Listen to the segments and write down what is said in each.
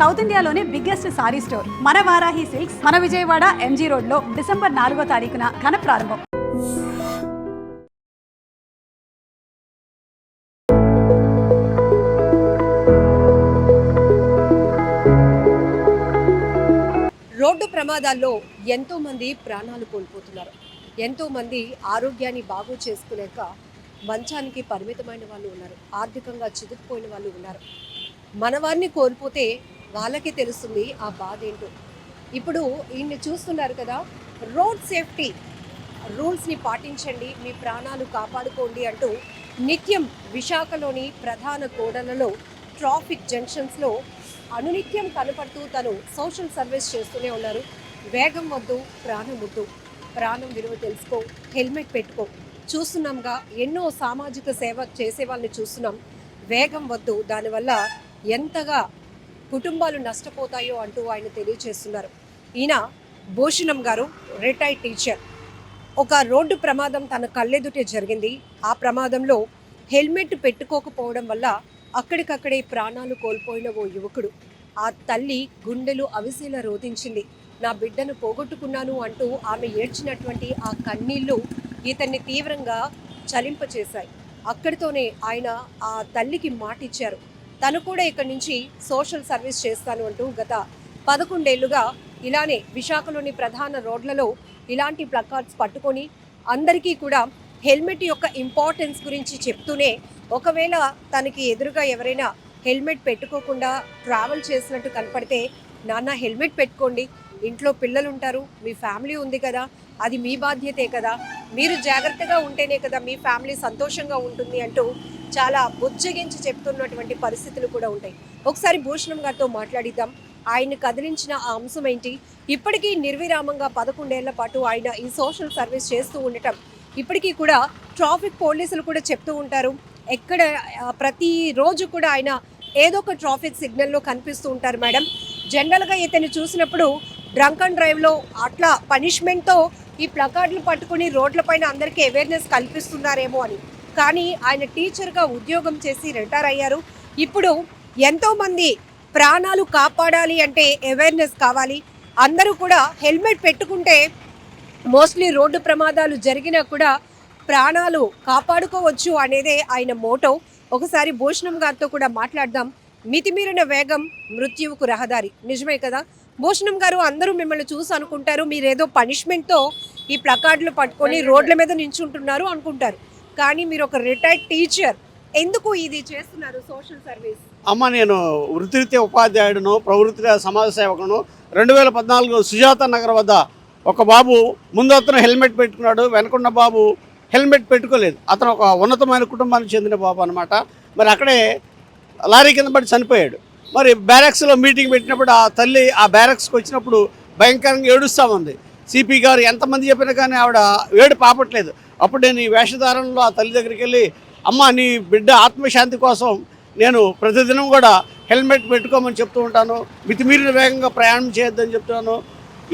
South ఇండియాలోనే biggest sorry store మన Varahi silks మన విజయవాడ ఎంజీ రోడ్ లో డిసెంబర్ 4వ తారీఖున ఘన ప్రారంభం. రోడ్డు ప్రమాదాల్లో ఎంతో మంది ప్రాణాలు కోల్పోతున్నారు. ఎంతో మంది ఆరోగ్యాన్ని బాగు చేసుకోలేక మంచానికి పరిమితమైన వాళ్ళు ఉన్నారు. ఆర్థికంగా చితికిపోయిన వాళ్ళు ఉన్నారు. మన వారిని కోల్పోతే వాళ్ళకే తెలుస్తుంది ఆ బాధ ఏంటో. ఇప్పుడు ఈయన్ని చూస్తున్నారు కదా, రోడ్ సేఫ్టీ రూల్స్ని పాటించండి, మీ ప్రాణాలు కాపాడుకోండి అంటూ నిత్యం విశాఖలోని ప్రధాన కూడలలో ట్రాఫిక్ జంక్షన్స్లో అనునిత్యం కనపడుతూ తను సోషల్ సర్వీస్ చేస్తూనే ఉన్నారు. వేగం వద్దు, ప్రాణం వద్దు, ప్రాణం విలువ తెలుసుకో, హెల్మెట్ పెట్టుకో. చూస్తున్నాంగా ఎన్నో సామాజిక సేవ చేసే వాళ్ళని చూస్తున్నాం. వేగం వద్దు, దానివల్ల ఎంతగా కుటుంబాలు నష్టపోతాయో అంటూ ఆయన తెలియజేస్తున్నారు. ఈయన భూషణం గారు రిటైర్డ్ టీచర్. ఒక రోడ్డు ప్రమాదం తన కళ్ళెదుటే జరిగింది. ఆ ప్రమాదంలో హెల్మెట్ పెట్టుకోకపోవడం వల్ల అక్కడికక్కడే ప్రాణాలు కోల్పోయిన ఓ యువకుడు. ఆ తల్లి గుండెలు అవిసేలా రోధించింది. నా బిడ్డను పోగొట్టుకున్నాను అంటూ ఆమె ఏడ్చినటువంటి ఆ కన్నీళ్లు ఇతన్ని తీవ్రంగా చలింపచేశాయి. అక్కడితోనే ఆయన ఆ తల్లికి మాట ఇచ్చారు, తను కూడా ఇక్కడి నుంచి సోషల్ సర్వీస్ చేస్తాను అంటూ. గత 11 ఏళ్లుగా ఇలానే విశాఖలోని ప్రధాన రోడ్లలో ఇలాంటి ప్లకార్డ్స్ పట్టుకొని అందరికీ కూడా హెల్మెట్ యొక్క ఇంపార్టెన్స్ గురించి చెప్తూనే, ఒకవేళ తనకి ఎదురుగా ఎవరైనా హెల్మెట్ పెట్టుకోకుండా ట్రావెల్ చేసినట్టు కనపడితే, నాన్న హెల్మెట్ పెట్టుకోండి, ఇంట్లో పిల్లలు ఉంటారు, మీ ఫ్యామిలీ ఉంది కదా, అది మీ బాధ్యతే కదా, మీరు జాగ్రత్తగా ఉంటేనే కదా మీ ఫ్యామిలీ సంతోషంగా ఉంటుంది అంటూ చాలా బుజ్జగించి చెప్తున్నటువంటి పరిస్థితులు కూడా ఉంటాయి. ఒకసారి భూషణం గారితో మాట్లాడిద్దాం. ఆయన కదిలించిన ఆ అంశం ఏంటి, ఇప్పటికీ నిర్విరామంగా 11 ఏళ్ల పాటు ఆయన ఈ సోషల్ సర్వీస్ చేస్తూ ఉండటం, ఇప్పటికీ కూడా ట్రాఫిక్ పోలీసులు కూడా చెప్తూ ఉంటారు, ఎక్కడ ప్రతిరోజు కూడా ఆయన ఏదో ఒక ట్రాఫిక్ సిగ్నల్లో కనిపిస్తూ ఉంటారు. మేడం, జనరల్గా ఇతన్ని చూసినప్పుడు డ్రంక్ అండ్ డ్రైవ్లో అట్లా పనిష్మెంట్తో ఈ ప్లకార్డులు పట్టుకుని రోడ్లపైన అందరికీ అవేర్నెస్ కల్పిస్తున్నారేమో అని. కానీ ఆయన టీచర్గా ఉద్యోగం చేసి రిటైర్ అయ్యారు. ఇప్పుడు ఎంతోమంది ప్రాణాలు కాపాడాలి అంటే అవేర్నెస్ కావాలి. అందరూ కూడా హెల్మెట్ పెట్టుకుంటే మోస్ట్లీ రోడ్డు ప్రమాదాలు జరిగినా కూడా ప్రాణాలు కాపాడుకోవచ్చు అనేదే ఆయన మోటో. ఒకసారి భూషణం గారితో కూడా మాట్లాడదాం. మితిమీరిన వేగం మృత్యువుకు రహదారి, నిజమే కదా భూషణం గారు? అందరూ మిమ్మల్ని చూసి అనుకుంటారు మీరేదో పనిష్మెంట్తో ఈ ప్లకార్డులు పట్టుకొని రోడ్ల మీద నించుంటున్నారు అనుకుంటారు. కానీ మీరు ఒక రిటైర్డ్ టీచర్, ఎందుకు ఇది చేస్తున్నారు సోషల్ సర్వీస్? అమ్మ, నేను వృత్తిరీత్యా ఉపాధ్యాయుడును, ప్రవృత్తిగా సమాజ సేవకును. 2014 సుజాత నగర్ వద్ద ఒక బాబు ముందు అతను హెల్మెట్ పెట్టుకున్నాడు, వెనకున్న బాబు హెల్మెట్ పెట్టుకోలేదు. అతను ఒక ఉన్నతమైన కుటుంబానికి చెందిన బాబు అనమాట. మరి అక్కడే లారీ కింద పడి చనిపోయాడు. మరి బ్యారక్స్లో మీటింగ్ పెట్టినప్పుడు ఆ తల్లి ఆ బ్యారక్స్కి వచ్చినప్పుడు భయంకరంగా ఏడుస్తూ ఉంది. సిపి గారు ఎంతమంది చెప్పినా కానీ ఆవిడ ఏడు పాపట్లేదు. అప్పుడు నేను ఈ వేషధారణలో ఆ తల్లి దగ్గరికి వెళ్ళి, అమ్మ, నీ బిడ్డ ఆత్మశాంతి కోసం నేను ప్రతిదినం కూడా హెల్మెట్ పెట్టుకోమని చెప్తూ ఉంటాను, మితిమీరిన వేగంగా ప్రయాణం చేయొద్దని చెప్తున్నాను.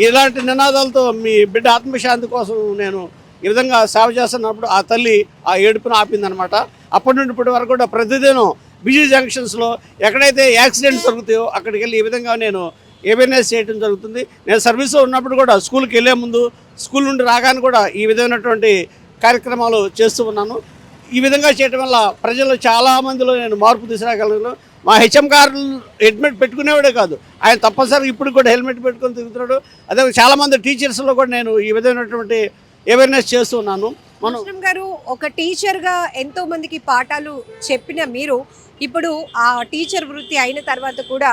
ఇలాంటి నినాదాలతో మీ బిడ్డ ఆత్మశాంతి కోసం నేను ఈ విధంగా సేవ చేస్తున్నప్పుడు ఆ తల్లి ఆ ఏడుపును ఆపిందనమాట. అప్పటి నుండి ఇప్పటి వరకు కూడా ప్రతిదినం బిజీ జంక్షన్స్లో ఎక్కడైతే యాక్సిడెంట్స్ జరుగుతాయో అక్కడికి వెళ్ళి ఈ విధంగా నేను అవేర్నెస్ చేయడం జరుగుతుంది. నేను సర్వీస్లో ఉన్నప్పుడు కూడా స్కూల్కి వెళ్ళే ముందు, స్కూల్ నుండి రాగానే కూడా ఈ విధమైనటువంటి కార్యక్రమాలు చేస్తూ ఉన్నాను. ఈ విధంగా చేయడం వల్ల ప్రజలు చాలామందిలో నేను మార్పు తీసుకురాగలను. మా హెచ్ఎం గారు హెల్మెట్ పెట్టుకునేవాడే కాదు, ఆయన తప్పనిసరిగా ఇప్పుడు కూడా హెల్మెట్ పెట్టుకొని తిరుగుతున్నాడు. అదే చాలామంది టీచర్స్లో కూడా నేను ఈ విధమైనటువంటి అవేర్నెస్ చేస్తున్నాను. భూషణం గారు, ఒక టీచర్గా ఎంతో మందికి పాఠాలు చెప్పిన మీరు ఇప్పుడు ఆ టీచర్ వృత్తి అయిన తర్వాత కూడా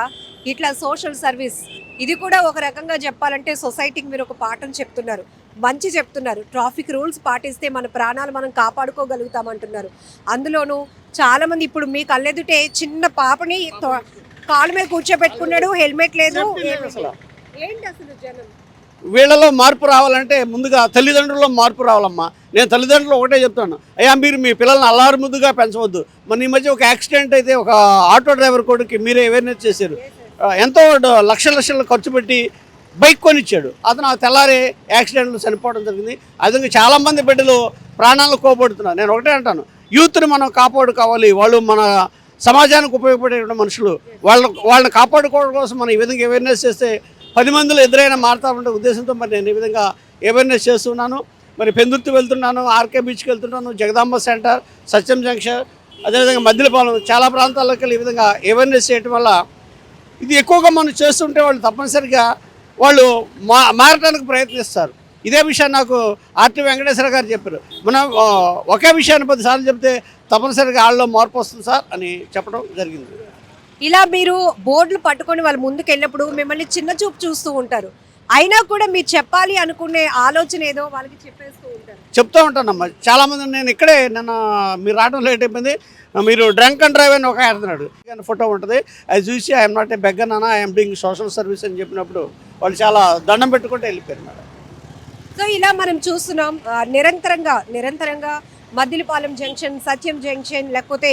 ఇట్లా సోషల్ సర్వీస్, ఇది కూడా ఒక రకంగా చెప్పాలంటే సొసైటీకి మీరు ఒక పాఠం చెప్తున్నారు, మంచి చెప్తున్నారు. ట్రాఫిక్ రూల్స్ పాటిస్తే మన ప్రాణాలు మనం కాపాడుకోగలుగుతామంటున్నారు. అందులోనూ చాలామంది ఇప్పుడు మీ కళ్ళెదుటే చిన్న పాపని కాళ్ళ మీద కూర్చోబెట్టుకున్నాడు, హెల్మెట్ లేదు. ఏంటి అసలు జనం? వీళ్ళలో మార్పు రావాలంటే ముందుగా తల్లిదండ్రుల్లో మార్పు రావాలమ్మా. నేను తల్లిదండ్రులు ఒకటే చెప్తాను, అయ్యా మీరు మీ పిల్లల్ని అల్లారు ముద్దుగా పెంచవద్దు. మన ఈ మధ్య ఒక యాక్సిడెంట్ అయితే ఒక ఆటో డ్రైవర్ కొడుకు మీరే అవేర్నెస్ చేశారు. ఎంతో లక్షలు ఖర్చు పెట్టి బైక్ కొనిచ్చాడు, అతను ఆ తెల్లారి యాక్సిడెంట్లు చనిపోవడం జరిగింది. అదే చాలామంది బిడ్డలు ప్రాణాలను కోల్పోతున్నారు. నేను ఒకటే అంటాను, యూత్ని మనం కాపాడుకోవాలి. వాళ్ళు మన సమాజానికి ఉపయోగపడేటువంటి మనుషులు. వాళ్ళని కాపాడుకోవడం కోసం మనం ఈ విధంగా అవేర్నెస్ చేస్తే 10 మందిలో ఎదురైనా మారుతామంటే ఉద్దేశంతో మరి నేను ఈ విధంగా అవేర్నెస్ చేస్తున్నాను. మరి పెందుర్తి వెళ్తున్నాను, ఆర్కే బీచ్కి వెళ్తున్నాను, జగదాంబ సెంటర్, సత్యం జంక్షన్, అదేవిధంగా మద్దిలపాలెం, చాలా ప్రాంతాల్లోకి వెళ్ళి ఈ విధంగా అవేర్నెస్ చేయడం వల్ల ఇది ఎక్కువగా మనం చేస్తుంటే వాళ్ళు తప్పనిసరిగా వాళ్ళు మారటానికి ప్రయత్నిస్తారు. ఇదే విషయాన్ని నాకు ఆర్టీ వెంకటేశ్వర గారు చెప్పారు. మనం ఒకే విషయాన్ని 10 సార్లు చెప్తే తప్పనిసరిగా వాళ్ళలో మార్పు వస్తుంది సార్ అని చెప్పడం జరిగింది. ఇలా మీరు బోర్డులు పట్టుకొని వాళ్ళు ముందుకు వెళ్ళినప్పుడు మిమ్మల్ని చిన్న చూపు చూస్తూ ఉంటారు, అయినా కూడా మీరు చెప్పాలి అనుకునే ఆలోచన ఏదో వాళ్ళకి చెప్పేస్తూ ఉంటారు. చెప్తూ ఉంటానమ్మా. చాలామంది నేను ఇక్కడే మీరు రావడం లేట్ అయిపోయింది, మీరు డ్రంక్ అండ్ డ్రైవ్ అని ఒక ఆడుతున్నాడు ఫోటో ఉంటుంది, అది చూసి ఐఎమ్ నాట్ ఏ బెగ్గర్ నాన్న, ఐఎమ్ డూయింగ్ సోషల్ సర్వీస్ అని చెప్పినప్పుడు వాళ్ళు చాలా దండం పెట్టుకుంటూ వెళ్ళిపోయారు మేడం. సో ఇలా మనం చూస్తున్నాం నిరంతరంగా మద్దిలపాలెం జంక్షన్, సత్యం జంక్షన్, లేకపోతే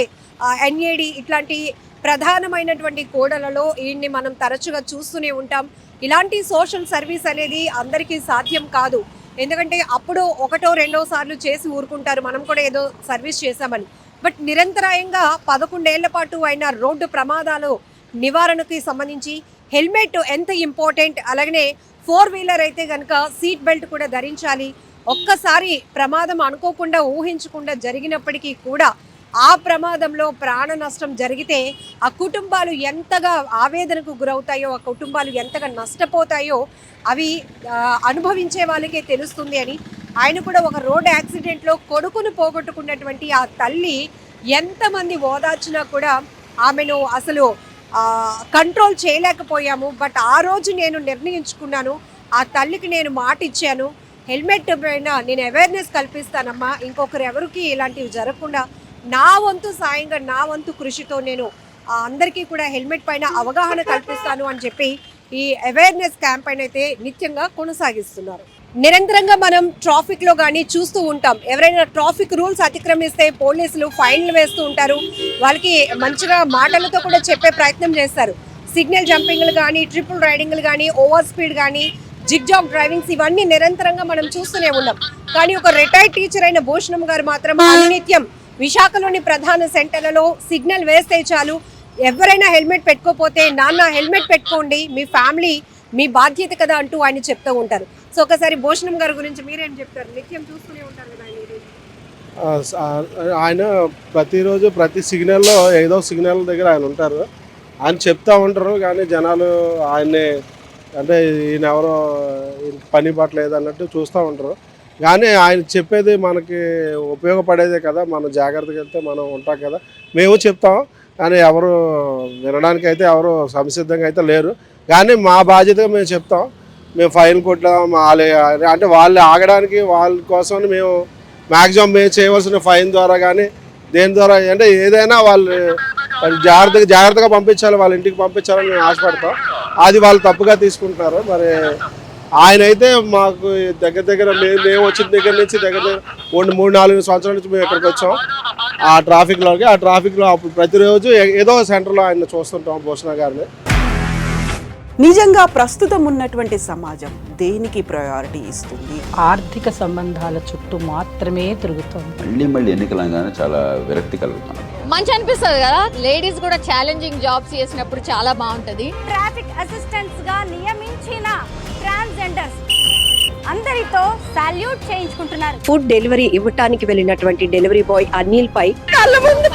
ఎన్ఏడి ఇట్లాంటి ప్రధానమైనటువంటి కూడలలో వీడిని మనం తరచుగా చూస్తూనే ఉంటాం. ఇలాంటి సోషల్ సర్వీస్ అనేది అందరికీ సాధ్యం కాదు. ఎందుకంటే అప్పుడు 1, 2 సార్లు చేసి ఊరుకుంటారు, మనం కూడా ఏదో సర్వీస్ చేశామని. బట్ నిరంతరాయంగా 11 ఏళ్ల పాటు అయిన రోడ్డు ప్రమాదాలు నివారణకి సంబంధించి హెల్మెట్ ఎంత ఇంపార్టెంట్, అలాగనే 4-వీలర్ అయితే కనుక సీట్ బెల్ట్ కూడా ధరించాలి. ఒక్కసారి ప్రమాదం అనుకోకుండా ఊహించకుండా జరిగినప్పటికీ కూడా ఆ ప్రమాదంలో ప్రాణ నష్టం జరిగితే ఆ కుటుంబాలు ఎంతగా ఆవేదనకు గురవుతాయో, ఆ కుటుంబాలు ఎంతగా నష్టపోతాయో అవి అనుభవించే వాళ్ళకే తెలుస్తుంది అని ఆయన కూడా ఒక రోడ్ యాక్సిడెంట్లో కొడుకును పోగొట్టుకున్నటువంటి ఆ తల్లి ఎంతమంది ఓదార్చినా కూడా ఆమెను అసలు కంట్రోల్ చేయలేకపోయాము. బట్ ఆ రోజు నేను నిర్ణయించుకున్నాను, ఆ తల్లికి నేను మాట ఇచ్చాను, హెల్మెట్ పైన నేను అవేర్నెస్ కల్పిస్తానమ్మా, ఇంకొకరు ఎవరికి ఇలాంటివి జరగకుండా నా వంతు సాయంగా నా వంతు కృషితో నేను అందరికీ కూడా హెల్మెట్ పైన అవగాహన కల్పిస్తాను అని చెప్పి ఈ అవేర్నెస్ క్యాంపెయిన్ అయితే నిత్యంగా కొనసాగిస్తున్నారు. నిరంతరంగా మనం ట్రాఫిక్లో కానీ చూస్తూ ఉంటాం, ఎవరైనా ట్రాఫిక్ రూల్స్ అతిక్రమిస్తే పోలీసులు ఫైన్లు వేస్తూ ఉంటారు, వాళ్ళకి మంచిగా మాటలతో కూడా చెప్పే ప్రయత్నం చేస్తారు. సిగ్నల్ జంపింగ్లు కానీ, ట్రిపుల్ రైడింగ్లు కానీ, ఓవర్ స్పీడ్ కానీ, జిగ్జాగ్ డ్రైవింగ్స్ ఇవన్నీ నిరంతరంగా మనం చూస్తూనే ఉన్నాం. కానీ ఒక రిటైర్డ్ టీచర్ అయిన భూషణం గారు మాత్రం నిత్యం విశాఖలోని ప్రధాన సెంటర్లలో సిగ్నల్ వేస్తే చాలు, ఎవరైనా హెల్మెట్ పెట్టుకోపోతే నాన్న హెల్మెట్ పెట్టుకోండి, మీ ఫ్యామిలీ మీ బాధ్యత కదా అంటూ ఆయన చెప్తూ ఉంటారు. సో ఒకసారి భూషణం గారి గురించి మీరేం చెప్తారు? నిత్యం చూస్తూనే ఉంటారు కదా ఆయన ప్రతిరోజు ప్రతి సిగ్నల్లో ఏదో సిగ్నల్ దగ్గర ఆయన ఉంటారు, ఆయన చెప్తూ ఉంటారు. కానీ జనాలు ఆయన్ని అంటే ఈయన ఎవరో పని పట్టలేదు అన్నట్టు చూస్తూ ఉంటారు. కానీ ఆయన చెప్పేది మనకి ఉపయోగపడేదే కదా, మనం జాగ్రత్తగా వెళ్తే మనం ఉంటాం కదా, మేము చెప్తాం. కానీ ఎవరు వినడానికి అయితే ఎవరు సంసిద్ధంగా అయితే లేరు. కానీ మా బాధ్యతగా మేము చెప్తాం, మేము ఫైన్ కొట్టాం అంటే వాళ్ళు ఆగడానికి వాళ్ళ కోసం మేము మ్యాక్సిమం మేము చేయవలసిన ఫైన్ ద్వారా కానీ దేని ద్వారా అంటే ఏదైనా వాళ్ళు జాగ్రత్తగా పంపించాలి, వాళ్ళ ఇంటికి పంపించాలని మేము ఆశపడతాం. అది వాళ్ళు తప్పుగా తీసుకుంటున్నారు. మరి ఆయన అయితే మాకు దగ్గర మేము వచ్చిన దగ్గర నుంచి దగ్గర 3-4 సంవత్సరాల నుంచి మేము ఇక్కడికి వచ్చాం ఆ ట్రాఫిక్లో అప్పుడు ప్రతిరోజు ఏదో సెంటర్లో ఆయన చూస్తుంటాం భూషణ గారిని. నిజంగా ప్రస్తుతం ఉన్నటువంటి సమాజం దేనికి ప్రయారిటీ ఇస్తుంది? ఆర్థిక సంబంధాల చుట్టూ మాత్రమే తిరుగుతుంది. మళ్ళీ ఎన్నికలంగానే చాలా విరక్తి కలుగుతున్నాం. మంచి అనిపిస్తుంది కదా, లేడీస్ కూడా ఛాలెంజింగ్ జాబ్స్ చేసినప్పుడు చాలా బాగుంటది. ట్రాఫిక్ అసిస్టెంట్స్ గా నియమించిన ట్రాన్స్జెండర్స్ అందరితో సాల్యూట్ చేయించుకుంటున్నారు. ఫుడ్ డెలివరీ ఇవ్వటానికి వెళ్ళినటువంటి డెలివరీ బాయ్ అనిల్ పై కళ్ళ ముందు